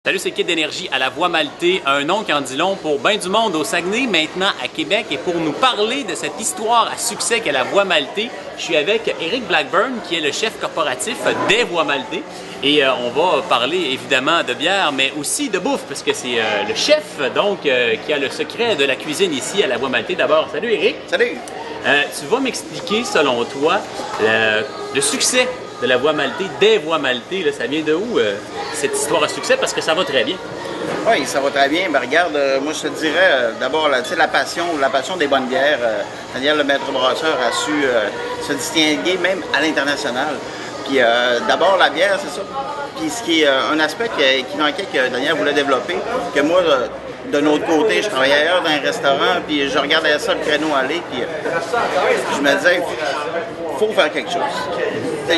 Salut, c'est Kid d'Énergie à la Voie Maltée, un nom qui en dit long pour bien du monde au Saguenay, maintenant à Québec. Et pour nous parler de cette histoire à succès qu'est la Voie Maltée, je suis avec Eric Blackburn, qui est le chef corporatif des Voies Maltées. Et on va parler évidemment de bière, mais aussi de bouffe, parce que c'est le chef donc qui a le secret de la cuisine ici à la Voie Maltée. D'abord, salut Eric. Salut. Tu vas m'expliquer, selon toi, le succès de la Voie Maltée, des Voies Maltées, là, ça vient de où cette histoire à succès? Parce que ça va très bien. Oui, ça va très bien. Ben, regarde, moi je te dirais d'abord la passion des bonnes bières. C'est-à-dire le maître brasseur a su se distinguer même à l'international. Puis d'abord la bière, c'est ça. Puis ce qui est un aspect qui manquait que Daniel voulait développer, que moi, de notre côté, je travaillais ailleurs dans un restaurant, puis je regardais ça, le créneau aller, puis je me disais, faut faire quelque chose.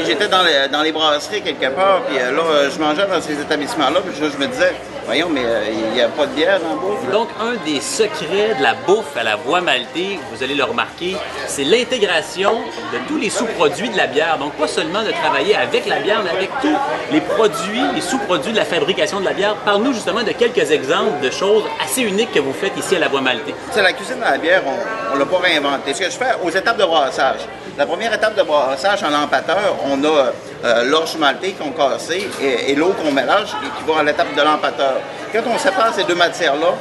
J'étais dans les brasseries quelque part, puis là, je mangeais dans ces établissements-là, puis je me disais, voyons, mais il n'y a pas de bière dans la bouffe. Donc, un des secrets de la bouffe à la Voie Maltée, vous allez le remarquer, c'est l'intégration de tous les sous-produits de la bière. Donc, pas seulement de travailler avec la bière, mais avec tous les produits, les sous-produits de la fabrication de la bière. Parle-nous justement de quelques exemples de choses assez uniques que vous faites ici à la Voie Maltée. C'est la cuisine de la bière, on ne l'a pas réinventé. Ce que je fais aux étapes de brassage. La première étape de brassage en empâteur, on a l'orge maltais qu'on casse et l'eau qu'on mélange et qui va à l'étape de l'empâteur. Quand on sépare ces deux matières-là,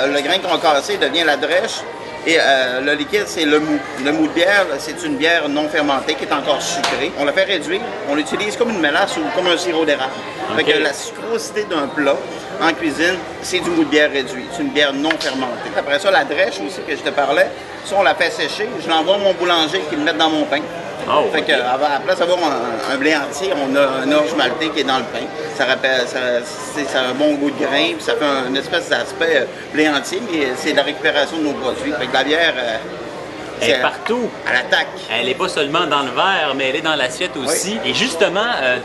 le grain qu'on a cassé devient la drèche et le liquide, c'est le mou. Le mou de bière, c'est une bière non fermentée qui est encore sucrée. On la fait réduire, on l'utilise comme une mélasse ou comme un sirop d'érable. Okay. Fait que la sucrosité d'un plat en cuisine, c'est du mou de bière réduit. C'est une bière non fermentée. Après ça, la drèche aussi que je te parlais, ça on la fait sécher. Je l'envoie à mon boulanger qui le met dans mon pain. Oh, fait que, à la place d'avoir un blé entier, on a un orge maltais qui est dans le pain. Ça a un bon goût de grain, puis ça fait une espèce d'aspect blé entier, mais c'est de la récupération de nos produits. Fait que la bière, elle est partout. Elle attaque. Elle n'est pas seulement dans le verre, mais elle est dans l'assiette aussi. Oui. Et justement,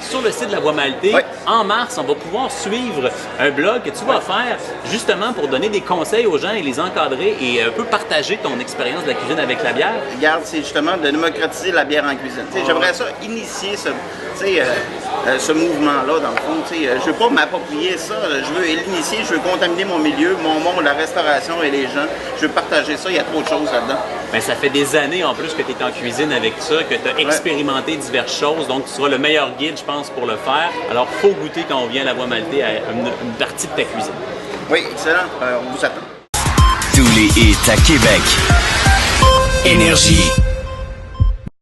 sur le site de la Voie Maltée, oui, en mars, on va pouvoir suivre un blog que tu vas faire justement pour donner des conseils aux gens et les encadrer et un peu partager ton expérience de la cuisine avec la bière. Regarde, c'est justement de démocratiser la bière en cuisine. J'aimerais ça initier ce mouvement-là, dans le fond. Je ne veux pas m'approprier ça, je veux l'initier, je veux contaminer mon milieu, mon monde, la restauration et les gens. Je veux partager ça, il y a trop de choses là-dedans. Bien, ça fait des années en plus que tu es en cuisine avec ça, que tu as expérimenté diverses choses, donc tu seras le meilleur guide, je pense, pour le faire. Alors, il faut goûter quand on vient à la Voie Maltée à une partie de ta cuisine. Oui, excellent. On vous attend. Tous les hits à Québec. Énergie.